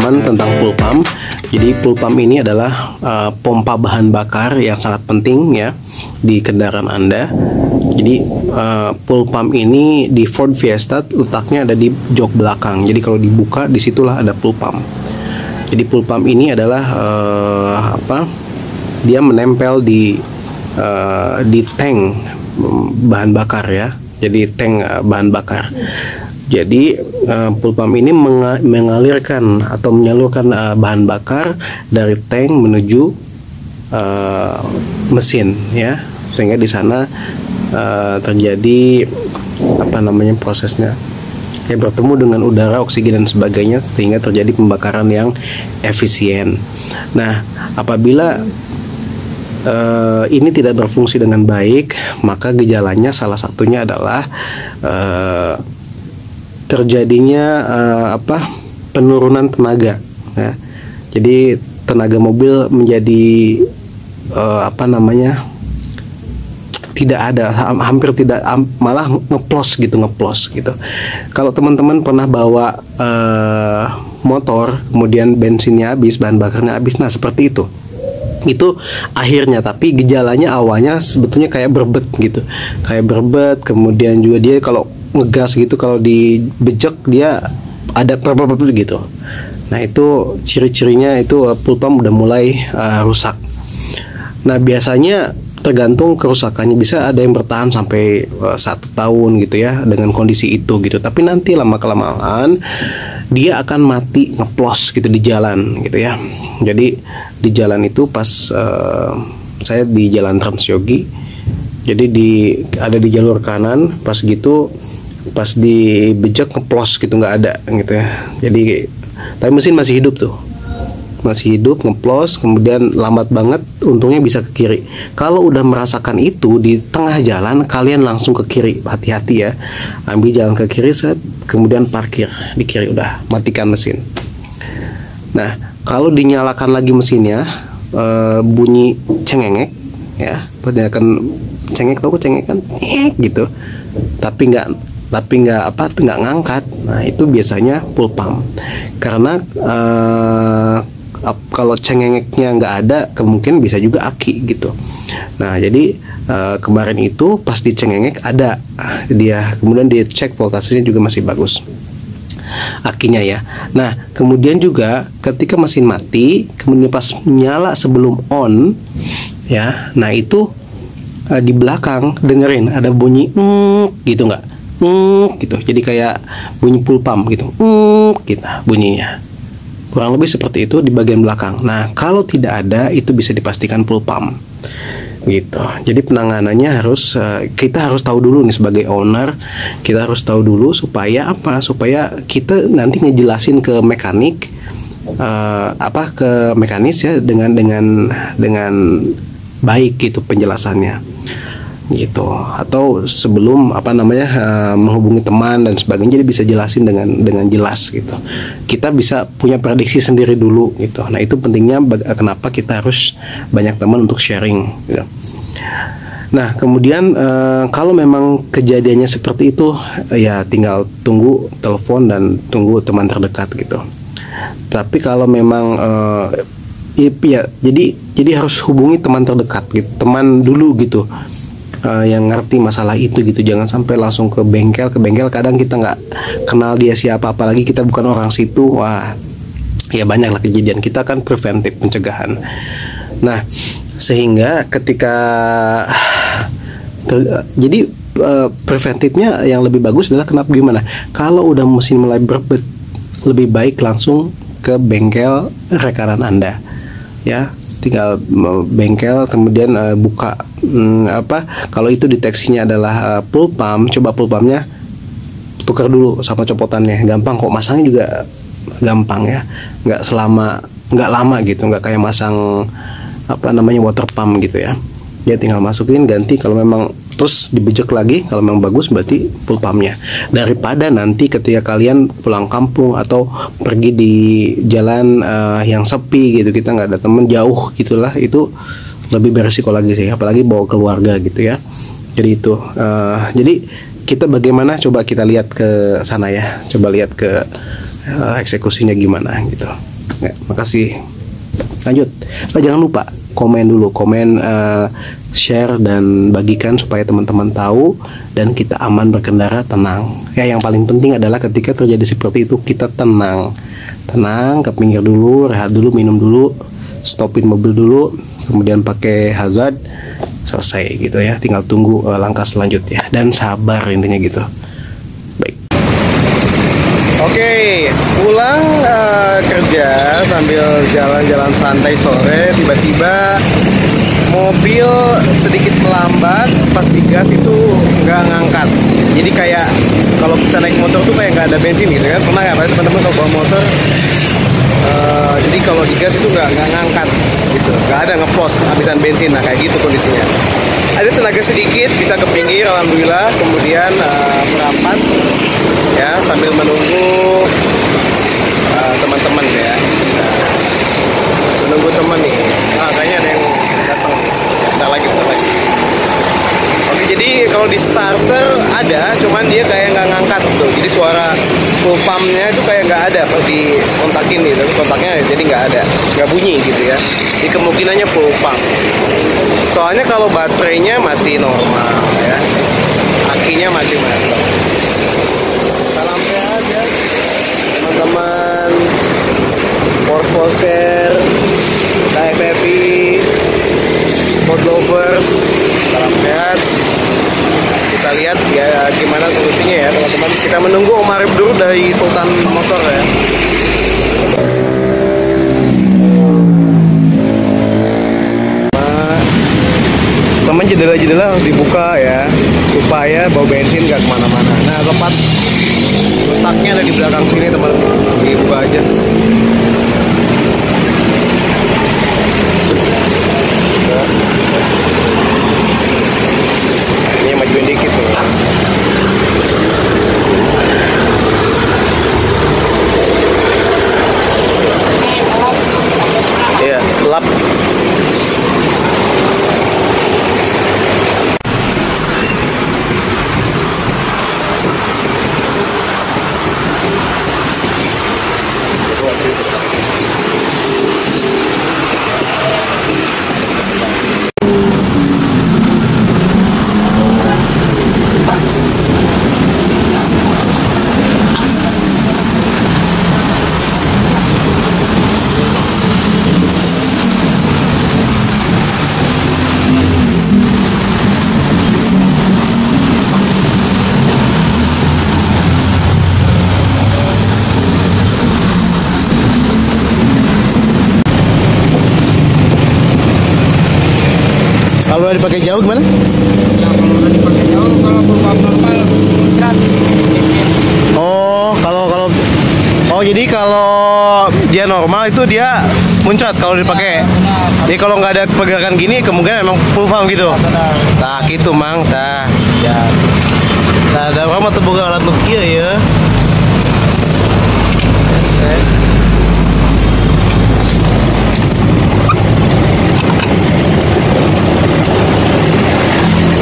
pengetahuan tentang pool pump. Jadi pool pump ini adalah pompa bahan bakar yang sangat penting ya di kendaraan Anda. Jadi pool pump ini di Ford Fiesta letaknya ada di jok belakang. Jadi kalau dibuka disitulah ada pool pump. Jadi pool pump ini adalah dia menempel di tank bahan bakar ya. Jadi tank bahan bakar. Jadi pool pump ini mengalirkan atau menyalurkan bahan bakar dari tank menuju mesin ya, sehingga di sana terjadi prosesnya ya, bertemu dengan udara, oksigen dan sebagainya, sehingga terjadi pembakaran yang efisien. Nah, apabila ini tidak berfungsi dengan baik, maka gejalanya salah satunya adalah terjadinya penurunan tenaga ya. Jadi tenaga mobil menjadi tidak ada, hampir tidak, malah ngeplos gitu. Kalau teman-teman pernah bawa motor kemudian bensinnya habis, bahan bakarnya habis, nah seperti itu akhirnya. Tapi gejalanya awalnya sebetulnya kayak berbet gitu, kemudian juga dia kalau ngegas gitu, kalau dibejek dia ada gitu. Nah itu ciri-cirinya, itu pool pump udah mulai rusak. Nah biasanya tergantung kerusakannya, bisa ada yang bertahan sampai 1 tahun gitu ya dengan kondisi itu gitu. Tapi nanti lama-kelamaan dia akan mati, ngeplos gitu di jalan gitu ya. Jadi di jalan itu pas saya di jalan Transyogi, jadi ada di jalur kanan, pas dibejek ngeplos gitu, nggak ada gitu ya. Jadi tapi mesin masih hidup ngeplos, kemudian lambat banget, untungnya bisa ke kiri. Kalau udah merasakan itu di tengah jalan, kalian langsung ke kiri, hati-hati ya, ambil jalan ke kiri, kemudian parkir di kiri, udah matikan mesin. Nah kalau dinyalakan lagi mesinnya, bunyi cengengek ya, akan cengek, tau cengek kan, gitu, tapi nggak ngangkat. Nah itu biasanya pool pump, karena kalau cengengeknya nggak ada, kemungkinan bisa juga aki gitu. Nah jadi kemarin itu pas dicengengek ada dia, kemudian dia cek voltasenya juga masih bagus akinya ya. Nah kemudian juga ketika mesin mati, kemudian pas nyala sebelum on ya, nah itu di belakang dengerin ada bunyi gitu, nggak gitu, jadi kayak bunyi pool pump gitu, gitu bunyinya, kurang lebih seperti itu di bagian belakang. Nah kalau tidak ada, itu bisa dipastikan pool pump gitu. Jadi penanganannya kita harus tahu dulu nih, sebagai owner kita harus tahu dulu, supaya kita nanti ngejelasin ke mekanik, ke mekanis ya, dengan baik gitu penjelasannya gitu. Atau sebelum menghubungi teman dan sebagainya, jadi bisa jelasin dengan jelas gitu. Kita bisa punya prediksi sendiri dulu gitu. Nah itu pentingnya, kenapa kita harus banyak teman untuk sharing gitu. Nah kemudian kalau memang kejadiannya seperti itu ya, tinggal tunggu telepon dan tunggu teman terdekat gitu. Tapi kalau memang ya, jadi harus hubungi teman terdekat gitu, teman dulu gitu, yang ngerti masalah itu gitu. Jangan sampai langsung ke bengkel. Kadang kita nggak kenal dia siapa, apalagi kita bukan orang situ. Wah ya banyak lah kejadian. Kita kan preventif, pencegahan. Nah sehingga ketika jadi preventifnya yang lebih bagus adalah, gimana kalau udah mesin mulai berbet, lebih baik langsung ke bengkel rekanan Anda ya. Tinggal bengkel, kemudian buka kalau itu deteksinya adalah pool pump, coba pool pumpnya tukar dulu sama copotannya. Gampang kok, masangnya juga gampang ya, nggak lama gitu, nggak kayak masang water pump gitu ya. Dia tinggal masukin, ganti kalau memang, terus dibejek lagi, kalau memang bagus berarti pool pumpnya. Daripada nanti ketika kalian pulang kampung atau pergi di jalan yang sepi gitu, kita nggak ada temen, jauh gitulah, itu lebih beresiko lagi sih, apalagi bawa keluarga gitu ya. Jadi itu jadi kita bagaimana, coba kita lihat ke sana ya, coba lihat ke eksekusinya gimana gitu. Ya, makasih. Lanjut. Jangan lupa komen dulu, share dan bagikan supaya teman-teman tahu dan kita aman berkendara, tenang. Ya, yang paling penting adalah ketika terjadi seperti itu kita tenang, ke pinggir dulu, rehat dulu, minum dulu, stopin mobil dulu, kemudian pakai hazard, selesai gitu ya. Tinggal tunggu langkah selanjutnya dan sabar, intinya gitu. Baik. Oke, pulang kerja sambil jalan-jalan santai sore, tiba-tiba mobil sedikit melambat, pas digas itu nggak ngangkat. Jadi kayak kalau kita naik motor tuh kayak nggak ada bensin gitu kan. Pernah nggak teman-teman kalau bawa motor? Jadi kalau digas itu nggak ngangkat gitu, nggak ada ngepos habisan bensin. Nah kayak gitu kondisinya. Ada tenaga sedikit, bisa ke pinggir, alhamdulillah. Kemudian merapat ya sambil menunggu teman-teman ya. Menunggu teman nih. Kayaknya ada yang datang. Bentar lagi. Oke, jadi kalau di starter ada, cuman dia kayak nggak ngangkat tuh. Jadi suara full pumpnya itu kayak nggak ada pas dikontakin nih, tapi kontaknya jadi nggak ada, nggak bunyi gitu ya. Jadi kemungkinannya full pump. Soalnya kalau baterainya masih normal ya, akinya masih mantap. Salam sehat ya teman-teman. Force KFFI, Sport Lovers, salam sehat. Kita lihat ya gimana solusinya ya teman-teman. Kita menunggu Om Arif dulu dari Sultan Motor ya. Teman jendela-jendela harus dibuka ya supaya bau bensin gak kemana-mana. Nah tempat letaknya ada di belakang sini teman, dibuka aja. Ini majuin dikit tuh. Iya, lap. Kalau dipakai jauh gimana? Ya kalau dipakai jauh, kalau berupa normal muncrat bensin. Oh jadi kalau dia normal itu dia muncrat kalau dipakai. Benar. Jadi kalau nggak ada pergerakan gini kemungkinan memang full pump gitu. Benar. Nah gitu mang, ya. Nah ada orang mau boga alat lukia ya.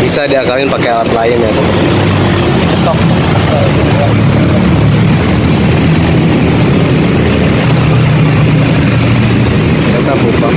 Bisa diakalin pakai alat lain ya. Cetok. Kita buka.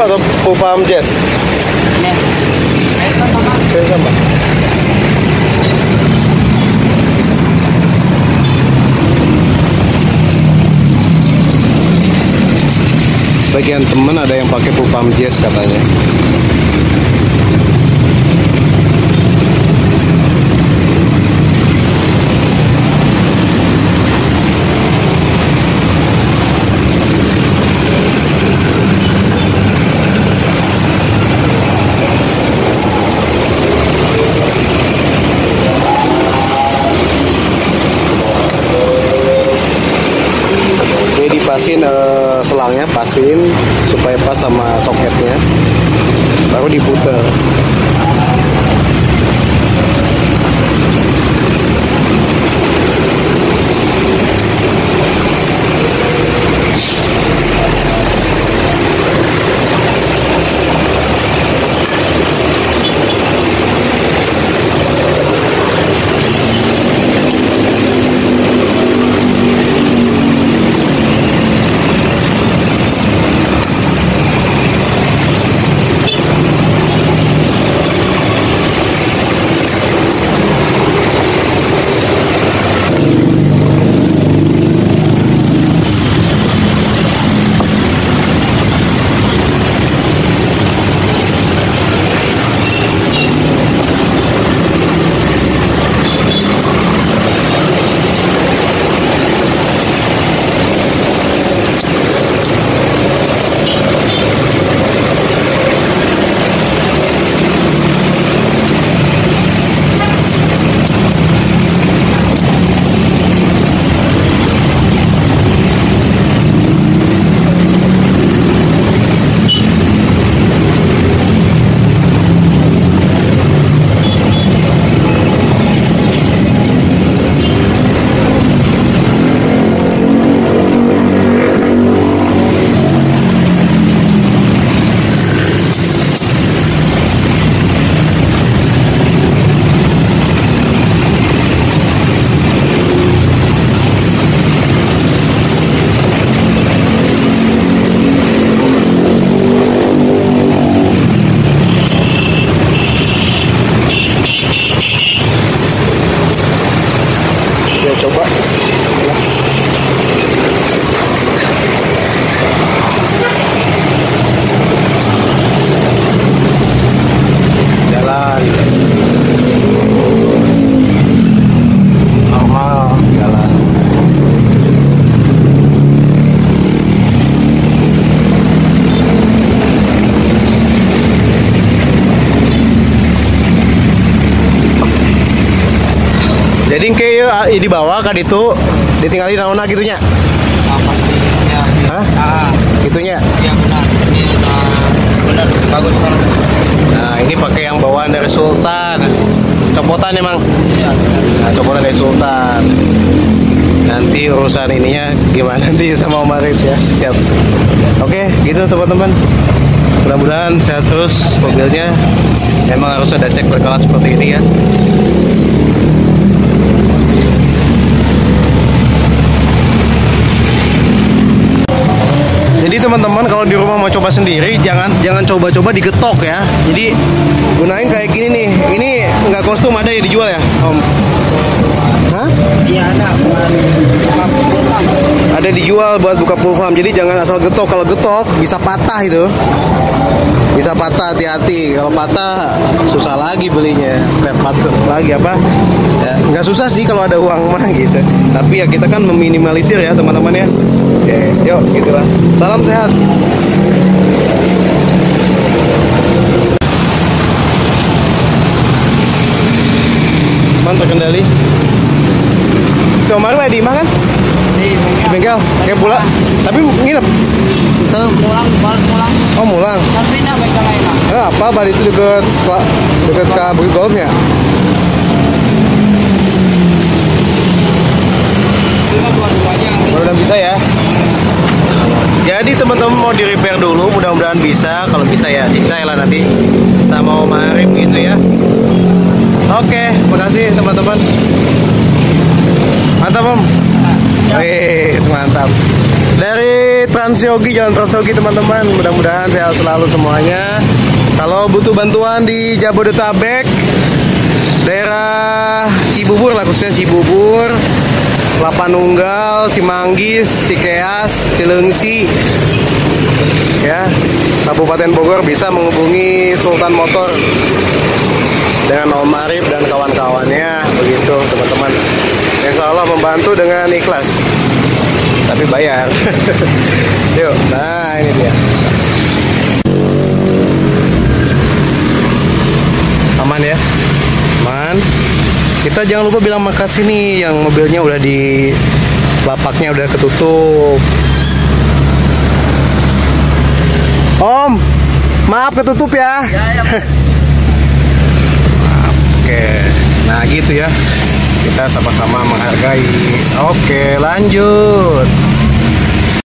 Atau full pump jazz? Ini. Sama. Sama. Sebagian temen ada yang pakai full pump jazz katanya. pasin supaya pas sama soketnya, baru diputer. Coba jalan normal, jalan. Jadi kayak di bawah kan itu ditinggalin naona gitunya. Apa sih? Ya. Hah? Gitunya. Iya benar. Ini benar bagus banget. Nah, ini pakai yang bawaan dari Sultan. Copotan emang. Nah, copotan dari Sultan. Nanti urusan ininya gimana nanti sama Om Arif ya. Siap. Oke, gitu teman-teman. Mudah-mudahan sehat terus mobilnya. Memang harus ada cek berkala seperti ini ya. Jadi teman-teman kalau di rumah mau coba sendiri jangan coba-coba digetok ya. Jadi gunain kayak gini nih. Ini nggak kostum, ada yang dijual ya, Om? Hah? Iya ada. Ada dijual buat buka pulfam. Jadi jangan asal getok. Kalau getok bisa patah itu. Bisa patah, hati-hati. Kalau patah susah lagi belinya. Spare part lagi apa? Ya, nggak susah sih kalau ada uang mah gitu. Tapi ya kita kan meminimalisir ya teman-teman ya. Oke, yuk gitulah. Salam sehat. Man terkendali. Kemarin di mana kan? Di Bengkel. Kayak pula. Tapi nginep. Tuh pulang, balik pulang. Oh mulang. Dan pindah bengkel lain lah. Apa balik itu deket ke Bukit Golfnya? Cuma dua-duanya. Mudah-mudahan bisa ya. Jadi teman-teman mau di repair dulu, mudah-mudahan bisa. Kalau bisa ya cincai lah nanti sama Om Arif gitu ya. Oke, makasih teman-teman. Mantap Om. Wih, mantap. Dari Transyogi, Jalan Transyogi teman-teman. Mudah-mudahan sehat selalu semuanya. Kalau butuh bantuan di Jabodetabek, daerah Cibubur lah, khususnya Cibubur, Lapanunggal, Cimanggis, Cikeas, Cileungsi, ya, Kabupaten Bogor bisa menghubungi Sultan Motor dengan Om Arif dan kawan-kawannya, begitu teman-teman. Insya Allah membantu dengan ikhlas, tapi bayar. Yuk, nah ini dia. Aman ya, aman. Kita jangan lupa bilang makasih nih yang mobilnya udah di lapaknya udah ketutup. Om, maaf ketutup ya. Ya, Oke, nah gitu ya. Kita sama-sama menghargai. Oke, lanjut.